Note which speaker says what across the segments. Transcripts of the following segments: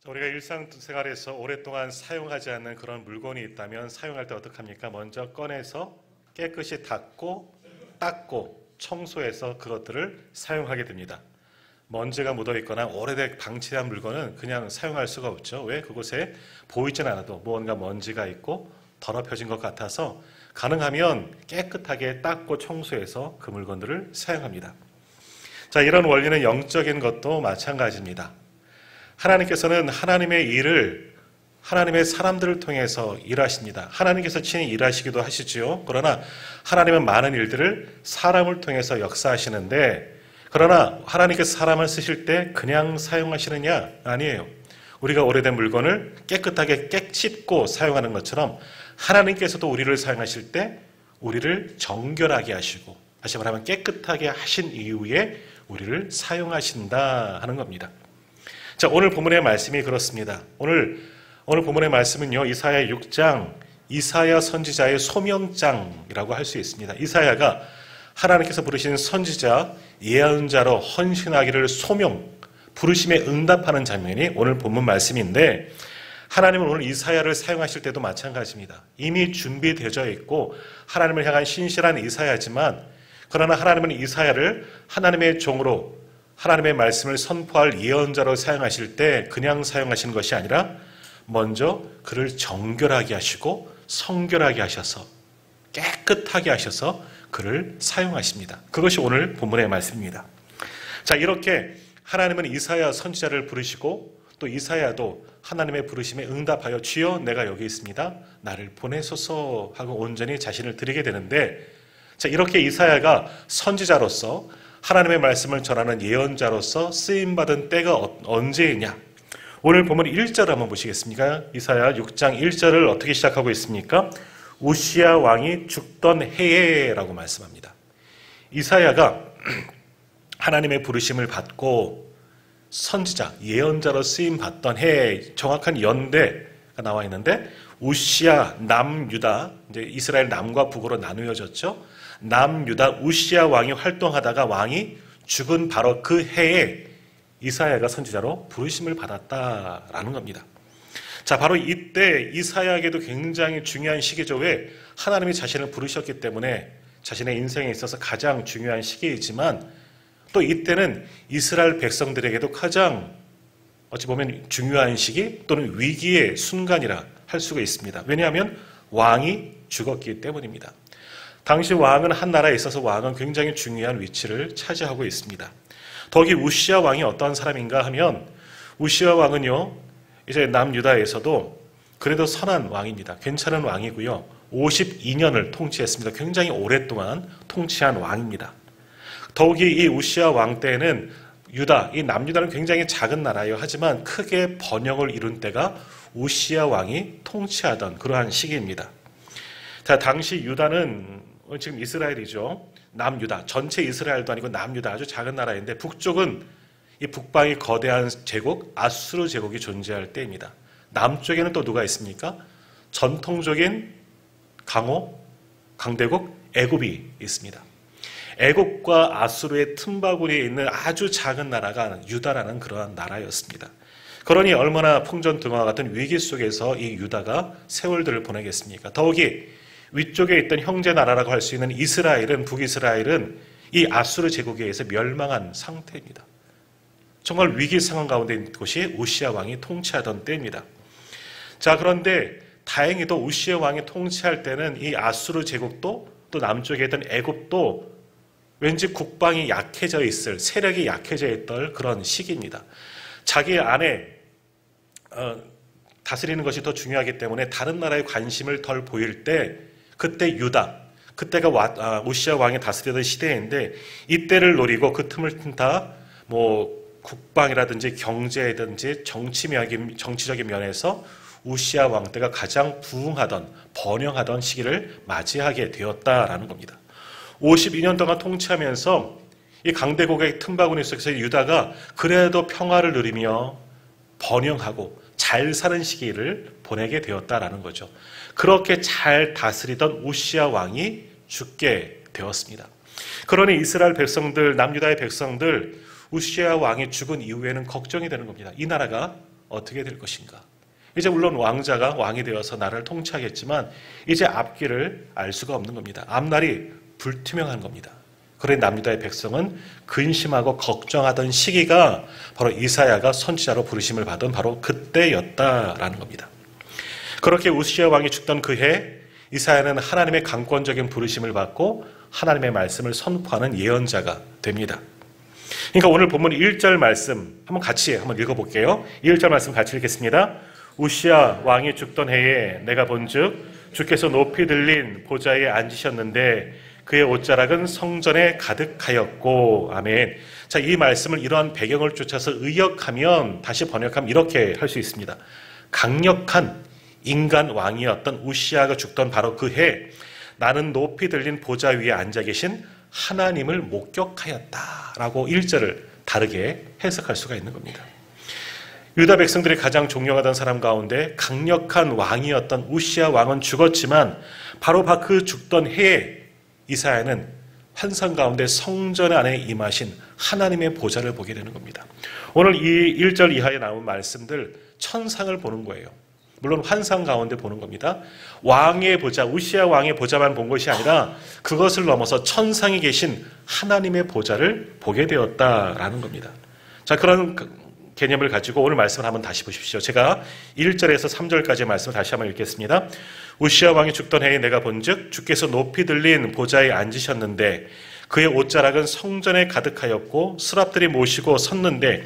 Speaker 1: 우리가 일상생활에서 오랫동안 사용하지 않는 그런 물건이 있다면 사용할 때 어떡합니까? 먼저 꺼내서 깨끗이 닦고 청소해서 그것들을 사용하게 됩니다. 먼지가 묻어있거나 오래되게 방치한 물건은 그냥 사용할 수가 없죠. 왜? 그곳에 보이진 않아도 무언가 먼지가 있고 더럽혀진 것 같아서 가능하면 깨끗하게 닦고 청소해서 그 물건들을 사용합니다. 자, 이런 원리는 영적인 것도 마찬가지입니다. 하나님께서는 하나님의 일을 하나님의 사람들을 통해서 일하십니다. 하나님께서 친히 일하시기도 하시지요. 그러나 하나님은 많은 일들을 사람을 통해서 역사하시는데, 그러나 하나님께서 사람을 쓰실 때 그냥 사용하시느냐? 아니에요. 우리가 오래된 물건을 깨끗하게 씻고 사용하는 것처럼 하나님께서도 우리를 사용하실 때 우리를 정결하게 하시고, 다시 말하면 깨끗하게 하신 이후에 우리를 사용하신다 하는 겁니다. 자, 오늘 본문의 말씀이 그렇습니다. 오늘 본문의 말씀은요, 이사야 6장, 이사야 선지자의 소명장이라고 할 수 있습니다. 이사야가 하나님께서 부르신 선지자, 예언자로 헌신하기를 부르심에 응답하는 장면이 오늘 본문 말씀인데, 하나님은 오늘 이사야를 사용하실 때도 마찬가지입니다. 이미 준비되어 있고 하나님을 향한 신실한 이사야지만, 그러나 하나님은 이사야를 하나님의 종으로 하나님의 말씀을 선포할 예언자로 사용하실 때 그냥 사용하시는 것이 아니라 먼저 그를 정결하게 하시고 성결하게 하셔서 깨끗하게 하셔서 그를 사용하십니다. 그것이 오늘 본문의 말씀입니다. 자, 이렇게 하나님은 이사야 선지자를 부르시고 또 이사야도 하나님의 부르심에 응답하여 주여 내가 여기 있습니다. 나를 보내소서 하고 온전히 자신을 드리게 되는데, 자, 이렇게 이사야가 선지자로서 하나님의 말씀을 전하는 예언자로서 쓰임받은 때가 언제이냐? 오늘 보면 1절을 한번 보시겠습니까? 이사야 6장 1절을 어떻게 시작하고 있습니까? 우시야 왕이 죽던 해에 라고 말씀합니다. 이사야가 하나님의 부르심을 받고 선지자, 예언자로 쓰임받던 해에 정확한 연대가 나와 있는데, 우시야, 남유다, 이제 이스라엘 남과 북으로 나누어졌죠. 남유다 우시야 왕이 활동하다가 왕이 죽은 바로 그 해에 이사야가 선지자로 부르심을 받았다라는 겁니다. 자, 바로 이때 이사야에게도 굉장히 중요한 시기죠. 왜? 하나님이 자신을 부르셨기 때문에 자신의 인생에 있어서 가장 중요한 시기이지만, 또 이때는 이스라엘 백성들에게도 가장 어찌 보면 중요한 시기 또는 위기의 순간이라 할 수가 있습니다. 왜냐하면 왕이 죽었기 때문입니다. 당시 왕은 한 나라에 있어서 왕은 굉장히 중요한 위치를 차지하고 있습니다. 더욱이 우시야 왕이 어떤 사람인가 하면, 우시야 왕은요, 이제 남유다에서도 그래도 선한 왕입니다. 괜찮은 왕이고요. 52년을 통치했습니다. 굉장히 오랫동안 통치한 왕입니다. 더욱이 이 우시야 왕 때에는 이 남유다는 굉장히 작은 나라예요. 하지만 크게 번영을 이룬 때가 우시야 왕이 통치하던 그러한 시기입니다. 자, 당시 유다는 지금 이스라엘이죠. 남유다, 전체 이스라엘도 아니고 남유다, 아주 작은 나라인데, 북쪽은 이 북방이 거대한 제국 아수르 제국이 존재할 때입니다. 남쪽에는 또 누가 있습니까? 전통적인 강대국 애굽이 있습니다. 애굽과 아수르의 틈바구니에 있는 아주 작은 나라가 유다라는 그러한 나라였습니다. 그러니 얼마나 풍전등화 같은 위기 속에서 이 유다가 세월들을 보내겠습니까? 더욱이 위쪽에 있던 형제 나라라고 할 수 있는 이스라엘은, 북이스라엘은 이 아수르 제국에 의해서 멸망한 상태입니다. 정말 위기 상황 가운데 있는 곳이 우시야 왕이 통치하던 때입니다. 자, 그런데 다행히도 우시야 왕이 통치할 때는 이 아수르 제국도 또 남쪽에 있던 애굽도 왠지 국방이 약해져 있을, 세력이 약해져 있던 그런 시기입니다. 자기 안에 다스리는 것이 더 중요하기 때문에 다른 나라에 관심을 덜 보일 때, 그때 그때가 우시야 왕이 다스리던 시대인데, 이때를 노리고 그 틈을 튼다 국방이라든지 경제든지 정치적인 면에서 우시야 왕 때가 가장 부흥하던, 번영하던 시기를 맞이하게 되었다라는 겁니다. 52년 동안 통치하면서 이 강대국의 틈바구니 속에서 유다가 그래도 평화를 누리며 번영하고 잘 사는 시기를 보내게 되었다라는 거죠. 그렇게 잘 다스리던 우시야 왕이 죽게 되었습니다. 그러니 이스라엘 백성들, 남유다의 백성들, 우시야 왕이 죽은 이후에는 걱정이 되는 겁니다. 이 나라가 어떻게 될 것인가? 이제 물론 왕자가 왕이 되어서 나라를 통치하겠지만 이제 앞길을 알 수가 없는 겁니다. 앞날이 불투명한 겁니다. 그래 남유다의 백성은 근심하고 걱정하던 시기가 바로 이사야가 선지자로 부르심을 받은 바로 그때였다라는 겁니다. 그렇게 우시야 왕이 죽던 그 해 이사야는 하나님의 강권적인 부르심을 받고 하나님의 말씀을 선포하는 예언자가 됩니다. 그러니까 오늘 본문 1절 말씀 한번 같이 읽어볼게요. 1절 말씀 같이 읽겠습니다. 우시야 왕이 죽던 해에 내가 본즉 주께서 높이 들린 보좌에 앉으셨는데 그의 옷자락은 성전에 가득하였고. 아멘. 자, 이 말씀을 이러한 배경을 쫓아서 의역하면 다시 번역하면 이렇게 할 수 있습니다. 강력한 인간 왕이었던 우시야가 죽던 바로 그 해 나는 높이 들린 보좌 위에 앉아 계신 하나님을 목격하였다라고 1절을 다르게 해석할 수가 있는 겁니다. 유다 백성들이 가장 존경하던 사람 가운데 강력한 왕이었던 우시야 왕은 죽었지만 바로 그 죽던 해에 이사야는 환상 가운데 성전 안에 임하신 하나님의 보좌를 보게 되는 겁니다. 오늘 이 1절 이하에 나온 말씀들 천상을 보는 거예요. 물론 환상 가운데 보는 겁니다. 왕의 보좌, 우시야 왕의 보좌만 본 것이 아니라 그것을 넘어서 천상에 계신 하나님의 보좌를 보게 되었다라는 겁니다. 자, 그런 개념을 가지고 오늘 말씀을 한번 다시 보십시오. 제가 1절에서 3절까지의 말씀을 다시 한번 읽겠습니다. 우시야 왕이 죽던 해에 내가 본즉 주께서 높이 들린 보좌에 앉으셨는데 그의 옷자락은 성전에 가득하였고 스랍들이 모시고 섰는데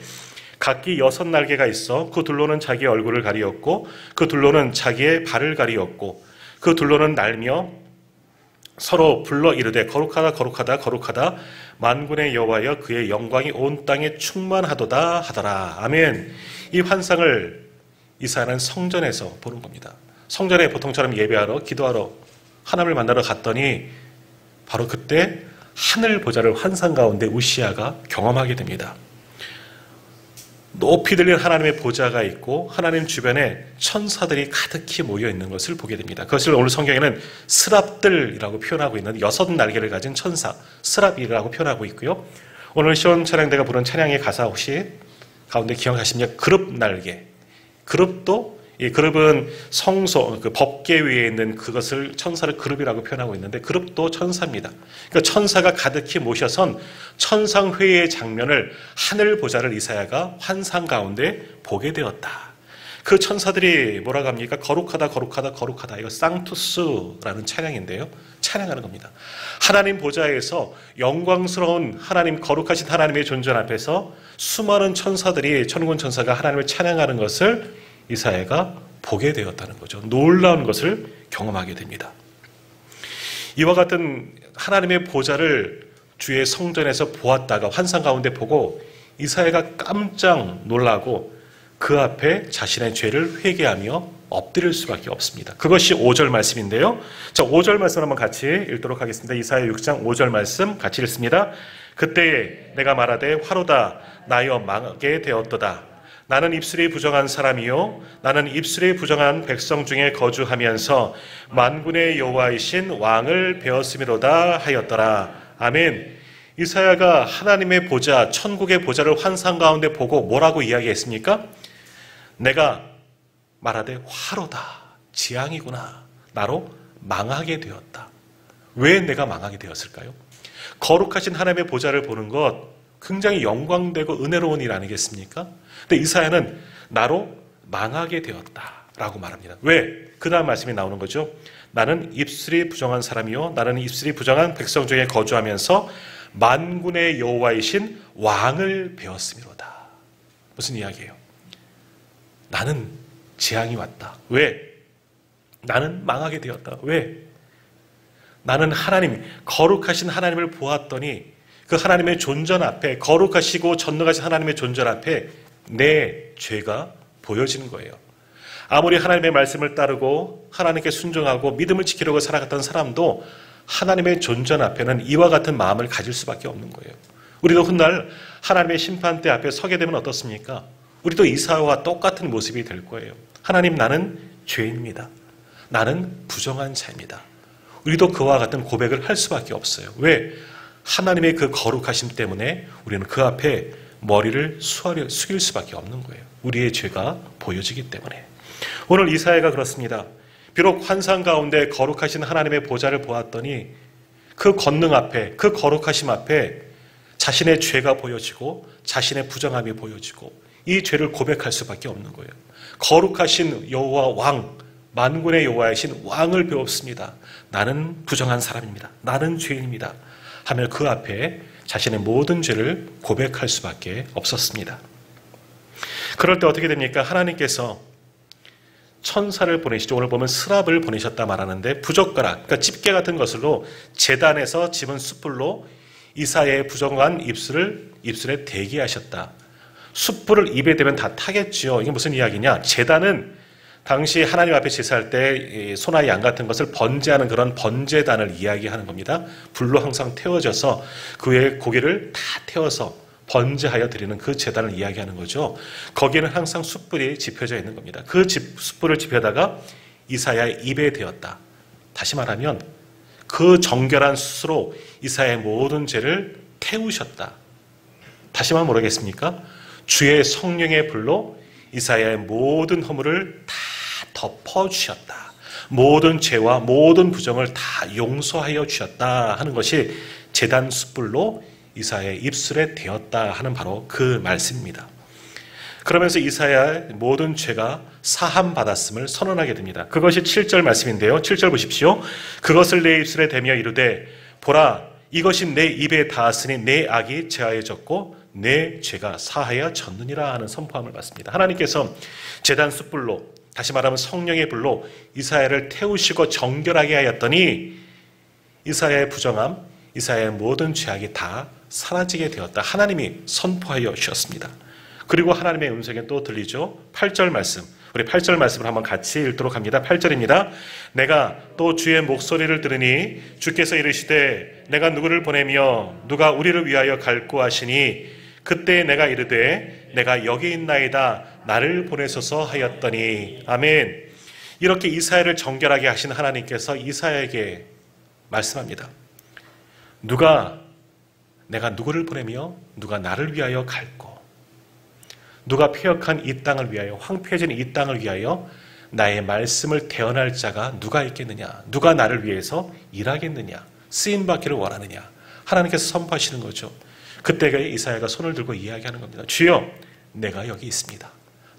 Speaker 1: 각기 6날개가 있어 그 둘로는 자기의 얼굴을 가리었고 그 둘로는 자기의 발을 가리었고 그 둘로는 날며 서로 불러 이르되 거룩하다 거룩하다 거룩하다 만군의 여호와여 그의 영광이 온 땅에 충만하도다 하더라. 아멘. 이 환상을 이사야는 성전에서 보는 겁니다. 성전에 보통처럼 예배하러 기도하러 하나님을 만나러 갔더니 바로 그때 하늘 보좌를 환상 가운데 우시야가 경험하게 됩니다. 높이 들린 하나님의 보좌가 있고 하나님 주변에 천사들이 가득히 모여 있는 것을 보게 됩니다. 그것을 오늘 성경에는 스랍들이라고 표현하고 있는 6날개를 가진 천사, 스랍이라고 표현하고 있고요. 오늘 시온 찬양대가 부른 찬양의 가사 혹시 가운데 기억하십니까? 그룹 날개. 그룹도 이 그룹은 성소, 그 법계 위에 있는 그것을 천사를 그룹이라고 표현하고 있는데 그룹도 천사입니다. 그러니까 천사가 가득히 모셔선 천상회의의 장면을 하늘 보좌를 이사야가 환상 가운데 보게 되었다. 그 천사들이 뭐라고 합니까? 거룩하다 거룩하다 거룩하다. 이거 상투스라는 찬양인데요. 찬양하는 겁니다. 하나님 보좌에서 영광스러운 하나님 거룩하신 하나님의 존재 앞에서 수많은 천사들이 천군 천사가 하나님을 찬양하는 것을 이사야가 보게 되었다는 거죠. 놀라운 것을 경험하게 됩니다. 이와 같은 하나님의 보좌를 주의 성전에서 보았다가 환상 가운데 보고 이사야가 깜짝 놀라고 그 앞에 자신의 죄를 회개하며 엎드릴 수밖에 없습니다. 그것이 5절 말씀인데요. 자, 5절 말씀 한번 같이 읽도록 하겠습니다. 이사야 6장 5절 말씀 같이 읽습니다. 그때에 내가 말하되 화로다 나여 망하게 되었도다. 나는 입술이 부정한 사람이요 나는 입술이 부정한 백성 중에 거주하면서 만군의 여호와이신 왕을 배웠음이로다 하였더라. 아멘. 이사야가 하나님의 보좌, 천국의 보좌를 환상 가운데 보고 뭐라고 이야기했습니까? 내가 말하되 화로다, 재앙이구나, 나로 망하게 되었다. 왜 내가 망하게 되었을까요? 거룩하신 하나님의 보좌를 보는 것 굉장히 영광되고 은혜로운 일 아니겠습니까? 근데 이사야는 나로 망하게 되었다라고 말합니다. 왜? 그 다음 말씀이 나오는 거죠. 나는 입술이 부정한 사람이요 나는 입술이 부정한 백성 중에 거주하면서 만군의 여호와이신 왕을 배웠음이로다. 무슨 이야기예요? 나는 재앙이 왔다. 왜? 나는 망하게 되었다. 왜? 나는 하나님, 거룩하신 하나님을 보았더니 그 하나님의 존전 앞에, 거룩하시고 전능하신 하나님의 존전 앞에 내 죄가 보여지는 거예요. 아무리 하나님의 말씀을 따르고 하나님께 순종하고 믿음을 지키려고 살아갔던 사람도 하나님의 존전 앞에는 이와 같은 마음을 가질 수밖에 없는 거예요. 우리도 훗날 하나님의 심판대 앞에 서게 되면 어떻습니까? 우리도 이사야와 똑같은 모습이 될 거예요. 하나님, 나는 죄인입니다. 나는 부정한 자입니다. 우리도 그와 같은 고백을 할 수밖에 없어요. 왜? 하나님의 그 거룩하심 때문에 우리는 그 앞에 머리를 숙일 수밖에 없는 거예요. 우리의 죄가 보여지기 때문에. 오늘 이사야가 그렇습니다. 비록 환상 가운데 거룩하신 하나님의 보좌를 보았더니 그 권능 앞에, 그 거룩하심 앞에 자신의 죄가 보여지고 자신의 부정함이 보여지고 이 죄를 고백할 수밖에 없는 거예요. 거룩하신 여호와 왕, 만군의 여호와이신 왕을 배웠습니다. 나는 부정한 사람입니다. 나는 죄인입니다. 하며 그 앞에 자신의 모든 죄를 고백할 수밖에 없었습니다. 그럴 때 어떻게 됩니까? 하나님께서 천사를 보내시죠. 오늘 보면 스랍을 보내셨다 말하는데 부젓가락, 그러니까 집게 같은 것으로 제단에서 집은 숯불로 이사야의 부정한 입술에 대게 하셨다. 숯불을 입에 대면 다 타겠지요. 이게 무슨 이야기냐? 제단은 당시 하나님 앞에 제사할 때 소나 양 같은 것을 번제하는 그런 번제단을 이야기하는 겁니다. 불로 항상 태워져서 그 위에 고기를 다 태워서 번제하여 드리는 그 제단을 이야기하는 거죠. 거기에는 항상 숯불이 지펴져 있는 겁니다. 그 숯불을 지펴다가 이사야의 입에 대었다. 다시 말하면 그 정결한 숯으로 이사야의 모든 죄를 태우셨다. 다시 말하면 모르겠습니까? 주의 성령의 불로 이사야의 모든 허물을 다 덮어주셨다. 모든 죄와 모든 부정을 다 용서하여 주셨다 하는 것이 제단 숯불로 이사야의 입술에 대었다 하는 바로 그 말씀입니다. 그러면서 이사야의 모든 죄가 사함받았음을 선언하게 됩니다. 그것이 7절 말씀인데요. 7절 보십시오. 그것을 내 입술에 대며 이르되 보라 이것이 내 입에 닿았으니 내 악이 제하여졌고 내 죄가 사하여졌느니라 하는 선포함을 받습니다. 하나님께서 제단 숯불로 다시 말하면 성령의 불로 이사야를 태우시고 정결하게 하였더니 이사야의 부정함, 이사야의 모든 죄악이 다 사라지게 되었다. 하나님이 선포하여 주셨습니다. 그리고 하나님의 음성에 또 들리죠. 8절 말씀. 우리 8절 말씀을 한번 같이 읽도록 합니다. 8절입니다. 내가 또 주의 목소리를 들으니 주께서 이르시되 내가 누구를 보내며 누가 우리를 위하여 갈구 하시니 그때 내가 이르되 내가 여기 있나이다 나를 보내소서 하였더니 아멘. 이렇게 이사야를 정결하게 하신 하나님께서 이사야에게 말씀합니다. 내가 누구를 보내며 누가 나를 위하여 갈고 누가 폐역한 이 땅을 위하여 황폐해진 이 땅을 위하여 나의 말씀을 대언할 자가 누가 있겠느냐? 누가 나를 위해서 일하겠느냐? 쓰임받기를 원하느냐? 하나님께서 선포하시는 거죠. 그때가 이사야가 손을 들고 이야기하는 겁니다. 주여 내가 여기 있습니다.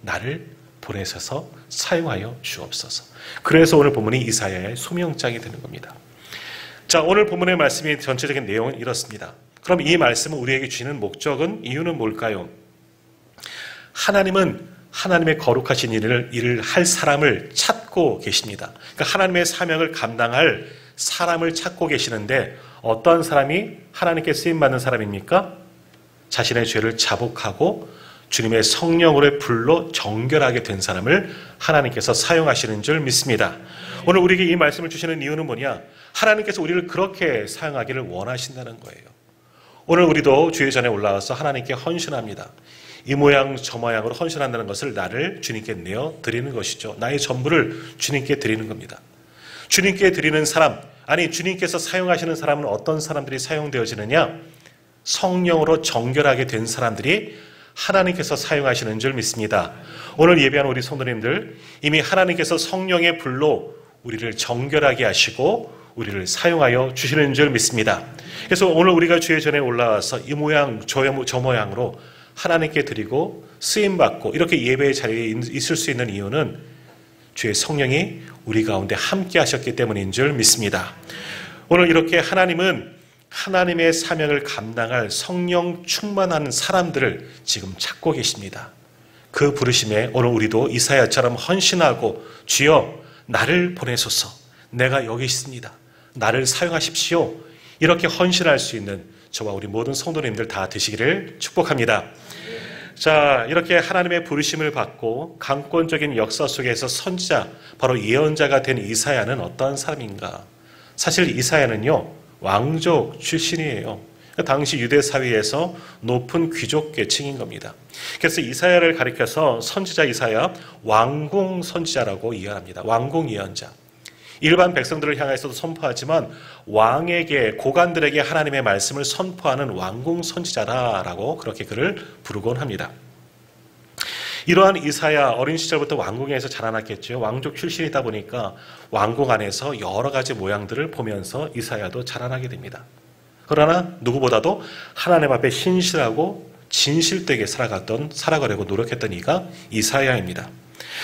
Speaker 1: 나를 보내셔서 사용하여 주옵소서. 그래서 오늘 본문이 이사야의 소명장이 되는 겁니다. 자, 오늘 본문의 말씀의 전체적인 내용은 이렇습니다. 그럼 이 말씀은 우리에게 주시는 목적은 이유는 뭘까요? 하나님은 하나님의 거룩하신 일을 할 사람을 찾고 계십니다. 그러니까 하나님의 사명을 감당할 사람을 찾고 계시는데 어떤 사람이 하나님께 쓰임받는 사람입니까? 자신의 죄를 자복하고 주님의 성령으로의 불로 정결하게 된 사람을 하나님께서 사용하시는 줄 믿습니다. 오늘 우리에게 이 말씀을 주시는 이유는 뭐냐? 하나님께서 우리를 그렇게 사용하기를 원하신다는 거예요. 오늘 우리도 주의 전에 올라와서 하나님께 헌신합니다. 이 모양 저 모양으로 헌신한다는 것을 나를 주님께 내어 드리는 것이죠. 나의 전부를 주님께 드리는 겁니다. 주님께 드리는 사람, 아니 주님께서 사용하시는 사람은 어떤 사람들이 사용되어지느냐? 성령으로 정결하게 된 사람들이 하나님께서 사용하시는 줄 믿습니다. 오늘 예배하는 우리 성도님들, 이미 하나님께서 성령의 불로 우리를 정결하게 하시고 우리를 사용하여 주시는 줄 믿습니다. 그래서 오늘 우리가 주의 전에 올라와서 이 모양 저 모양으로 하나님께 드리고 쓰임받고 이렇게 예배의 자리에 있을 수 있는 이유는 주의 성령이 우리 가운데 함께 하셨기 때문인 줄 믿습니다. 오늘 이렇게 하나님은 하나님의 사명을 감당할 성령 충만한 사람들을 지금 찾고 계십니다. 그 부르심에 오늘 우리도 이사야처럼 헌신하고 주여 나를 보내소서, 내가 여기 있습니다, 나를 사용하십시오, 이렇게 헌신할 수 있는 저와 우리 모든 성도님들 다 되시기를 축복합니다. 자, 이렇게 하나님의 부르심을 받고 강권적인 역사 속에서 선지자, 바로 예언자가 된 이사야는 어떤 사람인가? 사실 이사야는요, 왕족 출신이에요. 당시 유대 사회에서 높은 귀족 계층인 겁니다. 그래서 이사야를 가리켜서 선지자 이사야 왕궁 선지자라고 이해합니다. 왕궁 예언자. 일반 백성들을 향해서도 선포하지만 왕에게, 고관들에게 하나님의 말씀을 선포하는 왕궁 선지자다라고 그렇게 그를 부르곤 합니다. 이러한 이사야, 어린 시절부터 왕궁에서 자라났겠죠. 왕족 출신이다 보니까 왕궁 안에서 여러 가지 모양들을 보면서 이사야도 자라나게 됩니다. 그러나 누구보다도 하나님 앞에 신실하고 진실되게 살아가려고 노력했던 이가 이사야입니다.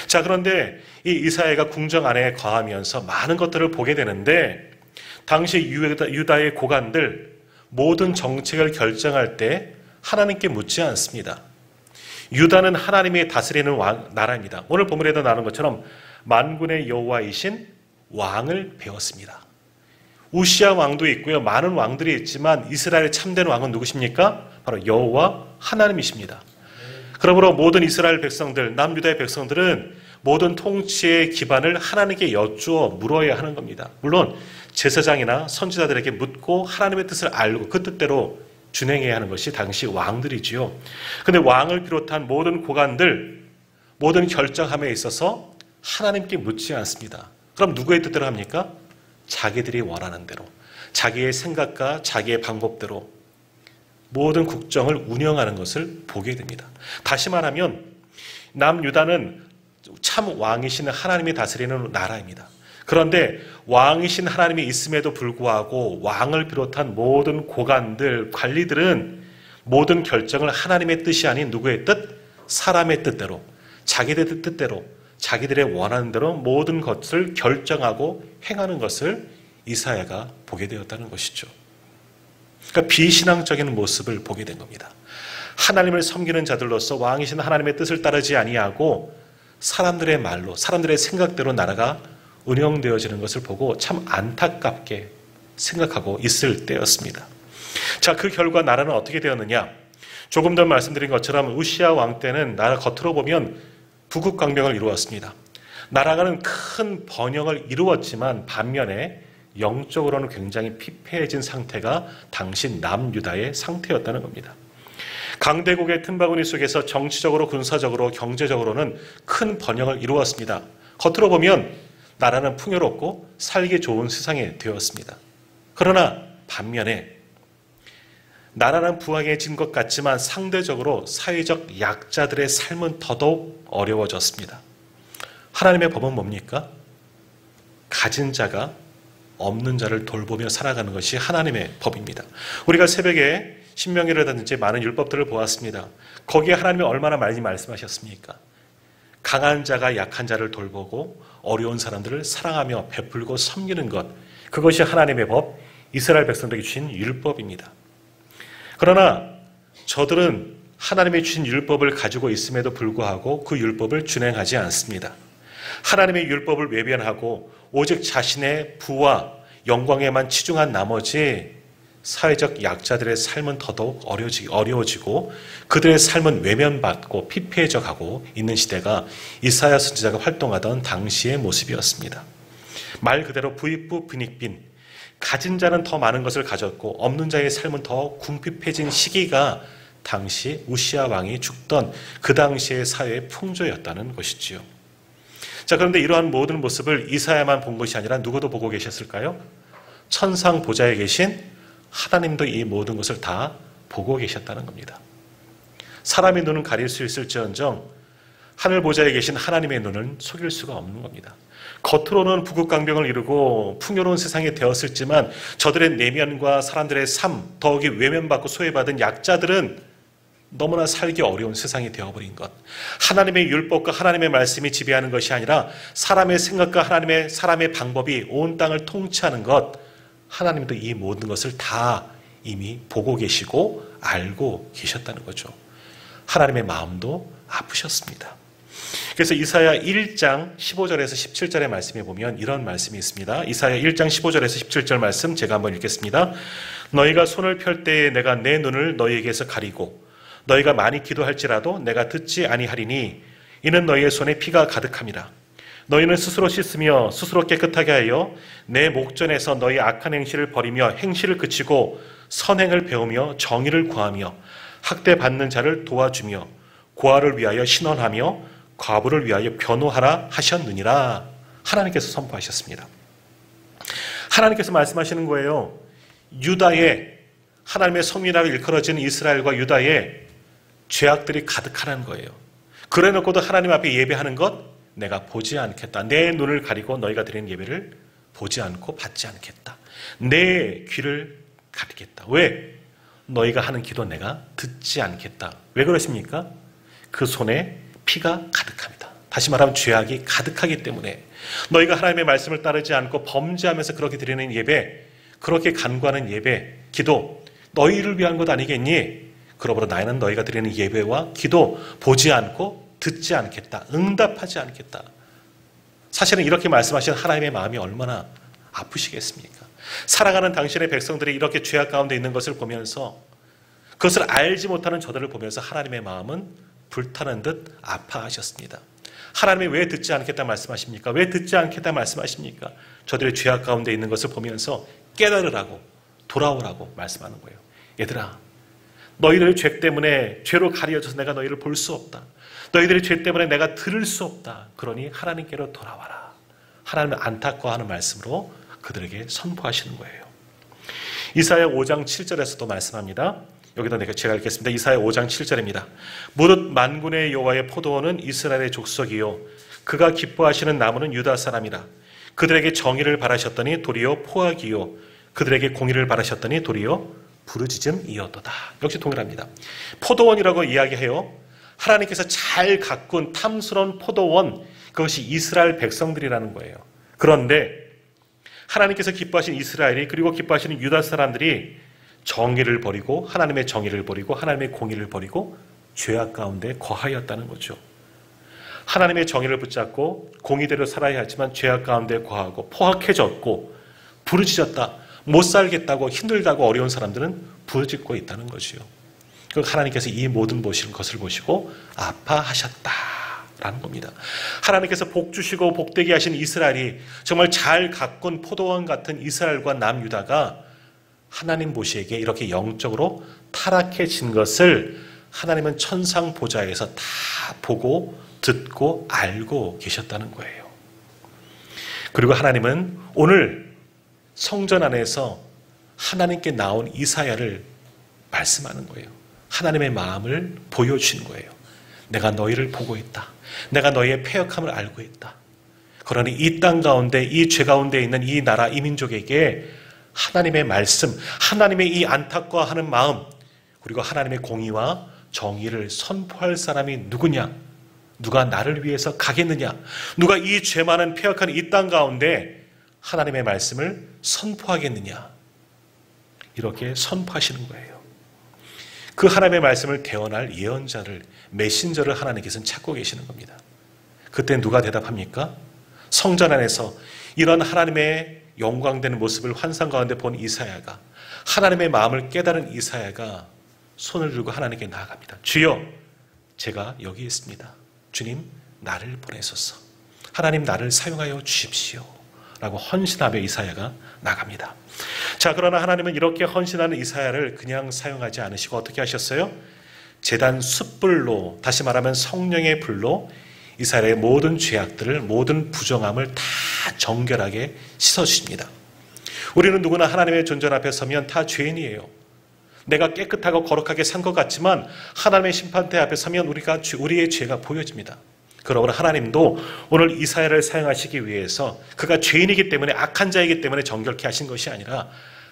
Speaker 1: 자, 그런데 이 이사야가 궁정 안에 거하면서 많은 것들을 보게 되는데, 당시 유다의 고관들 모든 정책을 결정할 때 하나님께 묻지 않습니다. 유다는 하나님이 다스리는 나라입니다. 오늘 본문에도 나오는 것처럼 만군의 여호와이신 왕을 배웠습니다. 우시아 왕도 있고요, 많은 왕들이 있지만 이스라엘의 참된 왕은 누구십니까? 바로 여호와 하나님이십니다. 그러므로 모든 이스라엘 백성들, 남유다의 백성들은 모든 통치의 기반을 하나님께 여쭈어 물어야 하는 겁니다. 물론 제사장이나 선지자들에게 묻고 하나님의 뜻을 알고 그 뜻대로 준행해야 하는 것이 당시 왕들이지요. 그런데 왕을 비롯한 모든 고관들, 모든 결정함에 있어서 하나님께 묻지 않습니다. 그럼 누구의 뜻대로 합니까? 자기들이 원하는 대로, 자기의 생각과 자기의 방법대로 모든 국정을 운영하는 것을 보게 됩니다. 다시 말하면 남유다는 참 왕이신 하나님이 다스리는 나라입니다. 그런데 왕이신 하나님이 있음에도 불구하고 왕을 비롯한 모든 고관들, 관리들은 모든 결정을 하나님의 뜻이 아닌 누구의 뜻? 사람의 뜻대로, 자기들의 뜻대로, 자기들의 원하는 대로 모든 것을 결정하고 행하는 것을 이사야가 보게 되었다는 것이죠. 그러니까 비신앙적인 모습을 보게 된 겁니다. 하나님을 섬기는 자들로서 왕이신 하나님의 뜻을 따르지 아니하고 사람들의 말로, 사람들의 생각대로 나라가 운영되어지는 것을 보고 참 안타깝게 생각하고 있을 때였습니다. 자, 그 결과 나라는 어떻게 되었느냐? 조금 전 말씀드린 것처럼 우시아 왕 때는 나라 겉으로 보면 부국강병을 이루었습니다. 나라가는 큰 번영을 이루었지만 반면에 영적으로는 굉장히 피폐해진 상태가 당시 남유다의 상태였다는 겁니다. 강대국의 틈바구니 속에서 정치적으로, 군사적으로, 경제적으로는 큰 번영을 이루었습니다. 겉으로 보면 나라는 풍요롭고 살기 좋은 세상이 되었습니다. 그러나 반면에 나라는 부강해진 것 같지만 상대적으로 사회적 약자들의 삶은 더더욱 어려워졌습니다. 하나님의 법은 뭡니까? 가진 자가 없는 자를 돌보며 살아가는 것이 하나님의 법입니다. 우리가 새벽에 신명기라든지 많은 율법들을 보았습니다. 거기에 하나님이 얼마나 많이 말씀하셨습니까? 강한 자가 약한 자를 돌보고 어려운 사람들을 사랑하며 베풀고 섬기는 것, 그것이 하나님의 법, 이스라엘 백성들에게 주신 율법입니다. 그러나 저들은 하나님이 주신 율법을 가지고 있음에도 불구하고 그 율법을 준행하지 않습니다. 하나님의 율법을 외면하고 오직 자신의 부와 영광에만 치중한 나머지 사회적 약자들의 삶은 더더욱 어려워지고 그들의 삶은 외면받고 피폐해져 가고 있는 시대가 이사야 선지자가 활동하던 당시의 모습이었습니다. 말 그대로 부익부 빈익빈, 가진 자는 더 많은 것을 가졌고 없는 자의 삶은 더 궁핍해진 시기가 당시 우시아 왕이 죽던 그 당시의 사회의 풍조였다는 것이지요. 자, 그런데 이러한 모든 모습을 이사야만 본 것이 아니라 누구도 보고 계셨을까요? 천상 보좌에 계신 하나님도 이 모든 것을 다 보고 계셨다는 겁니다. 사람의 눈은 가릴 수 있을지언정 하늘 보좌에 계신 하나님의 눈은 속일 수가 없는 겁니다. 겉으로는 부국강병을 이루고 풍요로운 세상이 되었을지만 저들의 내면과 사람들의 삶, 더욱이 외면받고 소외받은 약자들은 너무나 살기 어려운 세상이 되어버린 것. 하나님의 율법과 하나님의 말씀이 지배하는 것이 아니라 사람의 생각과 사람의 방법이 온 땅을 통치하는 것, 하나님도 이 모든 것을 다 이미 보고 계시고 알고 계셨다는 거죠. 하나님의 마음도 아프셨습니다. 그래서 이사야 1장 15절에서 17절의 말씀에 보면 이런 말씀이 있습니다. 이사야 1장 15절에서 17절 말씀 제가 한번 읽겠습니다. 너희가 손을 펼 때에 내가 내 눈을 너희에게서 가리고 너희가 많이 기도할지라도 내가 듣지 아니하리니 이는 너희의 손에 피가 가득함이라. 너희는 스스로 씻으며 스스로 깨끗하게 하여 내 목전에서 너희 악한 행실을 버리며 행실을 그치고 선행을 배우며 정의를 구하며 학대받는 자를 도와주며 고아를 위하여 신원하며 과부를 위하여 변호하라 하셨느니라. 하나님께서 선포하셨습니다. 하나님께서 말씀하시는 거예요. 유다의 하나님의 성민하고 일컬어지는 이스라엘과 유다의 죄악들이 가득하는 거예요. 그래 놓고도 하나님 앞에 예배하는 것 내가 보지 않겠다. 내 눈을 가리고 너희가 드리는 예배를 보지 않고 받지 않겠다. 내 귀를 가리겠다. 왜? 너희가 하는 기도 내가 듣지 않겠다. 왜 그러십니까? 그 손에 피가 가득합니다. 다시 말하면 죄악이 가득하기 때문에 너희가 하나님의 말씀을 따르지 않고 범죄하면서 그렇게 드리는 예배, 그렇게 간구하는 예배, 기도 너희를 위한 것 아니겠니? 그러므로 나는 너희가 드리는 예배와 기도 보지 않고 듣지 않겠다. 응답하지 않겠다. 사실은 이렇게 말씀하신 하나님의 마음이 얼마나 아프시겠습니까? 사랑하는 당신의 백성들이 이렇게 죄악 가운데 있는 것을 보면서 그것을 알지 못하는 저들을 보면서 하나님의 마음은 불타는 듯 아파하셨습니다. 하나님이 왜 듣지 않겠다 말씀하십니까? 왜 듣지 않겠다 말씀하십니까? 저들의 죄악 가운데 있는 것을 보면서 깨달으라고, 돌아오라고 말씀하는 거예요. 얘들아, 너희들의 죄 때문에 죄로 가려져서 내가 너희를 볼 수 없다. 너희들의 죄 때문에 내가 들을 수 없다. 그러니 하나님께로 돌아와라. 하나님을 안타까워하는 말씀으로 그들에게 선포하시는 거예요. 이사야 5장 7절에서도 말씀합니다. 여기다 제가 읽겠습니다. 이사야 5장 7절입니다. 무릇 만군의 여호와의 포도원은 이스라엘의 족속이요 그가 기뻐하시는 나무는 유다 사람이라. 그들에게 정의를 바라셨더니 도리어 포악이요 그들에게 공의를 바라셨더니 도리어 부르짖음이었도다. 역시 동일합니다. 포도원이라고 이야기해요. 하나님께서 잘 가꾼 탐스러운 포도원, 그것이 이스라엘 백성들이라는 거예요. 그런데 하나님께서 기뻐하신 이스라엘이, 그리고 기뻐하시는 유다 사람들이 정의를 버리고, 하나님의 정의를 버리고 하나님의 공의를 버리고 죄악 가운데 거하였다는 거죠. 하나님의 정의를 붙잡고 공의대로 살아야 하지만 죄악 가운데 거하고 포악해졌고 부르짖었다, 못 살겠다고, 힘들다고 어려운 사람들은 부르짖고 있다는 거지요. 하나님께서 이 모든 것을 보시고 아파하셨다라는 겁니다. 하나님께서 복 주시고 복되게 하신 이스라엘이, 정말 잘 가꾼 포도원 같은 이스라엘과 남유다가 하나님 보시기에 이렇게 영적으로 타락해진 것을 하나님은 천상 보좌에서 다 보고 듣고 알고 계셨다는 거예요. 그리고 하나님은 오늘 성전 안에서 하나님께 나온 이사야를 말씀하는 거예요. 하나님의 마음을 보여주시는 거예요. 내가 너희를 보고 있다. 내가 너희의 패역함을 알고 있다. 그러니 이 땅 가운데, 이 죄 가운데 있는 이 나라, 이 민족에게 하나님의 말씀, 하나님의 이 안타까워하는 마음, 그리고 하나님의 공의와 정의를 선포할 사람이 누구냐? 누가 나를 위해서 가겠느냐? 누가 이 죄 많은 패역한 이 땅 가운데 하나님의 말씀을 선포하겠느냐? 이렇게 선포하시는 거예요. 그 하나님의 말씀을 대언할 예언자를, 메신저를 하나님께서는 찾고 계시는 겁니다. 그때 누가 대답합니까? 성전 안에서 이런 하나님의 영광되는 모습을 환상 가운데 본 이사야가, 하나님의 마음을 깨달은 이사야가 손을 들고 하나님께 나아갑니다. 주여, 제가 여기 있습니다. 주님, 나를 보내소서. 하나님, 나를 사용하여 주십시오. 라고 헌신하며 이사야가 나갑니다. 자, 그러나 하나님은 이렇게 헌신하는 이사야를 그냥 사용하지 않으시고 어떻게 하셨어요? 제단 숯불로, 다시 말하면 성령의 불로 이스라엘의 모든 죄악들을, 모든 부정함을 다 정결하게 씻어주십니다. 우리는 누구나 하나님의 존전 앞에 서면 다 죄인이에요. 내가 깨끗하고 거룩하게 산 것 같지만 하나님의 심판대 앞에 서면 우리의 죄가 보여집니다. 그러므로 하나님도 오늘 이사야를 사용하시기 위해서 그가 죄인이기 때문에, 악한 자이기 때문에 정결케 하신 것이 아니라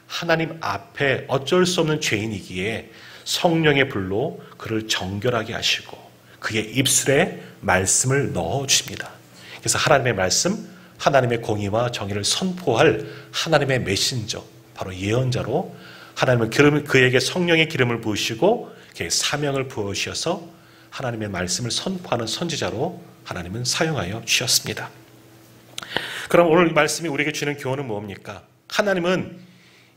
Speaker 1: 하나님 앞에 어쩔 수 없는 죄인이기에 성령의 불로 그를 정결하게 하시고 그의 입술에 말씀을 넣어주십니다. 그래서 하나님의 말씀, 하나님의 공의와 정의를 선포할 하나님의 메신저, 바로 예언자로 하나님은 그에게 성령의 기름을 부으시고 그에게 사명을 부으셔서 하나님의 말씀을 선포하는 선지자로 하나님은 사용하여 주셨습니다. 그럼 오늘 말씀이 우리에게 주는 교훈은 뭡니까? 하나님은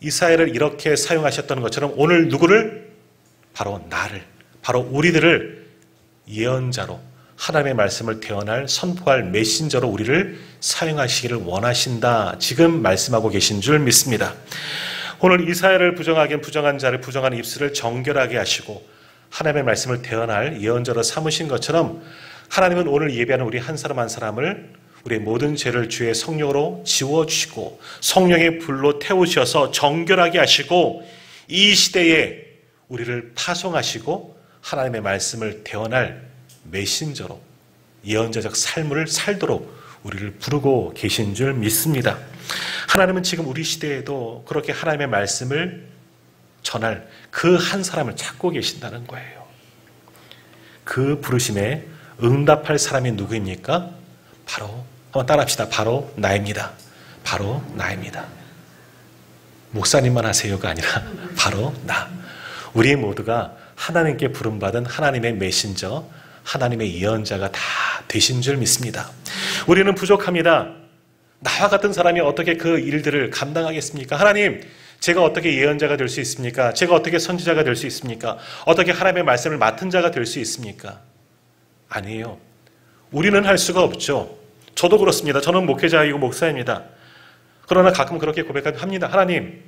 Speaker 1: 이사야를 이렇게 사용하셨던 것처럼 오늘 누구를? 바로 나를, 바로 우리들을 예언자로, 하나님의 말씀을 대언할, 선포할 메신저로 우리를 사용하시기를 원하신다, 지금 말씀하고 계신 줄 믿습니다. 오늘 이사야를 부정하기엔 부정한 자를, 부정한 입술을 정결하게 하시고 하나님의 말씀을 대언할 예언자로 삼으신 것처럼 하나님은 오늘 예배하는 우리 한 사람 한 사람을 우리의 모든 죄를 주의 성령으로 지워주시고 성령의 불로 태우셔서 정결하게 하시고 이 시대에 우리를 파송하시고 하나님의 말씀을 대언할 메신저로 예언자적 삶을 살도록 우리를 부르고 계신 줄 믿습니다. 하나님은 지금 우리 시대에도 그렇게 하나님의 말씀을 전할 그 한 사람을 찾고 계신다는 거예요. 그 부르심에 응답할 사람이 누구입니까? 바로 한번 따라합시다. 바로 나입니다. 바로 나입니다. 목사님만 하세요가 아니라 바로 나. 우리 모두가 하나님께 부름받은 하나님의 메신저, 하나님의 예언자가 다 되신 줄 믿습니다. 우리는 부족합니다. 나와 같은 사람이 어떻게 그 일들을 감당하겠습니까? 하나님, 제가 어떻게 예언자가 될 수 있습니까? 제가 어떻게 선지자가 될 수 있습니까? 어떻게 하나님의 말씀을 맡은 자가 될 수 있습니까? 아니에요. 우리는 할 수가 없죠. 저도 그렇습니다. 저는 목회자이고 목사입니다. 그러나 가끔 그렇게 고백합니다. 하나님,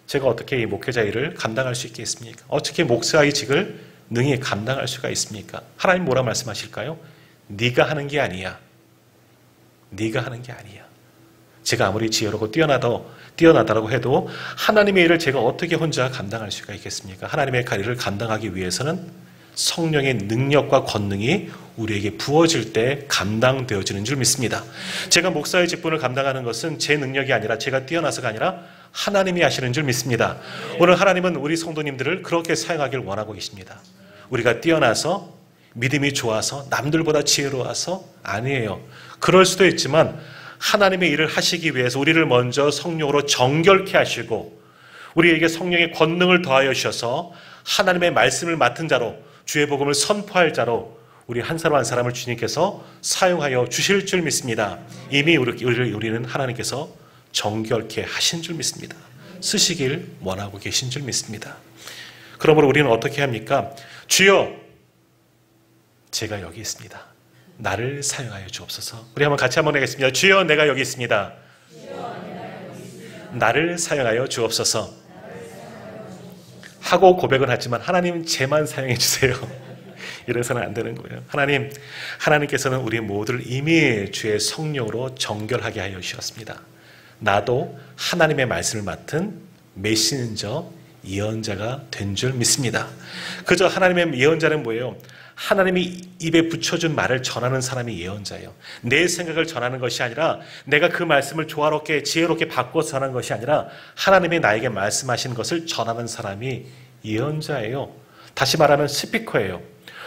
Speaker 1: 제가 어떻게 이 목회자 일을 감당할 수 있겠습니까? 어떻게 목사의 직을 능히 감당할 수가 있습니까? 하나님 뭐라 말씀하실까요? 네가 하는 게 아니야. 네가 하는 게 아니야. 제가 아무리 지혜롭고 뛰어나다라고 해도 하나님의 일을 제가 어떻게 혼자 감당할 수가 있겠습니까? 하나님의 일을 감당하기 위해서는 성령의 능력과 권능이 우리에게 부어질 때 감당되어지는 줄 믿습니다. 제가 목사의 직분을 감당하는 것은 제 능력이 아니라 제가 뛰어나서가 아니라 하나님이 하시는 줄 믿습니다. 오늘 하나님은 우리 성도님들을 그렇게 사용하길 원하고 계십니다. 우리가 뛰어나서 믿음이 좋아서 남들보다 지혜로워서 아니에요. 그럴 수도 있지만 하나님의 일을 하시기 위해서 우리를 먼저 성령으로 정결케 하시고 우리에게 성령의 권능을 더하여 주셔서 하나님의 말씀을 맡은 자로 주의 복음을 선포할 자로 우리 한 사람 한 사람을 주님께서 사용하여 주실 줄 믿습니다. 이미 우리는 하나님께서 정결케 하신 줄 믿습니다. 쓰시길 원하고 계신 줄 믿습니다. 그러므로 우리는 어떻게 합니까? 주여, 제가 여기 있습니다. 나를 사용하여 주옵소서. 우리 같이 한번 하겠습니다. 주여, 내가 여기 있습니다. 나를 사용하여 주옵소서. 하고 고백은 하지만 하나님 제만 사용해 주세요. 이래서는 안 되는 거예요. 하나님께서는 우리 모두를 이미 주의 성령으로 정결하게 하여 주셨습니다. 나도 하나님의 말씀을 맡은 메신저, 예언자가 된 줄 믿습니다. 그저 하나님의 예언자는 뭐예요? 하나님이 입에 붙여준 말을 전하는 사람이 예언자예요. 내 생각을 전하는 것이 아니라 내가 그 말씀을 조화롭게 지혜롭게 바꿔서 전하는 것이 아니라 하나님이 나에게 말씀하신 것을 전하는 사람이 예언자예요. 다시 말하면 스피커예요.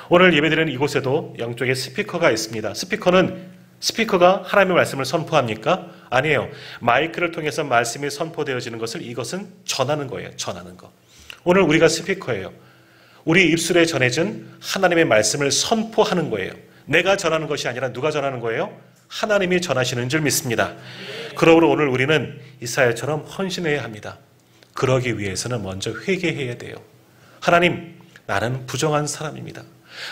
Speaker 1: 오늘 예배드리는 이곳에도 양쪽에 스피커가 있습니다. 스피커가 하나님의 말씀을 선포합니까? 아니에요. 마이크를 통해서 말씀이 선포되어지는 것을 이것은 전하는 거예요. 전하는 거. 오늘 우리가 스피커예요. 우리 입술에 전해진 하나님의 말씀을 선포하는 거예요. 내가 전하는 것이 아니라 누가 전하는 거예요? 하나님이 전하시는 줄 믿습니다. 그러므로 오늘 우리는 이사야처럼 헌신해야 합니다. 그러기 위해서는 먼저 회개해야 돼요. 하나님, 나는 부정한 사람입니다.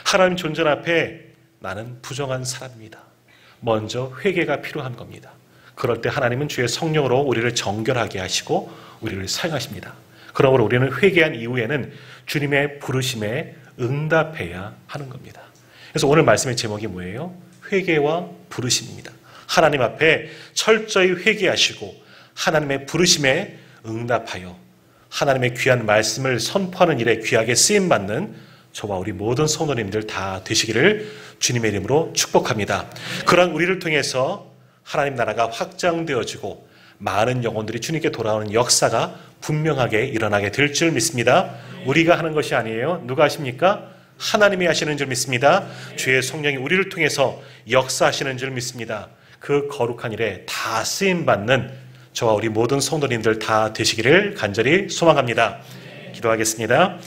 Speaker 1: 하나님 존재 앞에 나는 부정한 사람입니다. 먼저 회개가 필요한 겁니다. 그럴 때 하나님은 주의 성령으로 우리를 정결하게 하시고 우리를 사용하십니다. 그러므로 우리는 회개한 이후에는 주님의 부르심에 응답해야 하는 겁니다. 그래서 오늘 말씀의 제목이 뭐예요? 회개와 부르심입니다. 하나님 앞에 철저히 회개하시고 하나님의 부르심에 응답하여 하나님의 귀한 말씀을 선포하는 일에 귀하게 쓰임받는 저와 우리 모든 성도님들 다 되시기를 주님의 이름으로 축복합니다. 그러한 우리를 통해서 하나님 나라가 확장되어지고 많은 영혼들이 주님께 돌아오는 역사가 분명하게 일어나게 될 줄 믿습니다. 우리가 하는 것이 아니에요. 누가 하십니까? 하나님이 하시는 줄 믿습니다. 주의 성령이 우리를 통해서 역사하시는 줄 믿습니다. 그 거룩한 일에 다 쓰임받는 저와 우리 모든 성도님들 다 되시기를 간절히 소망합니다. 기도하겠습니다.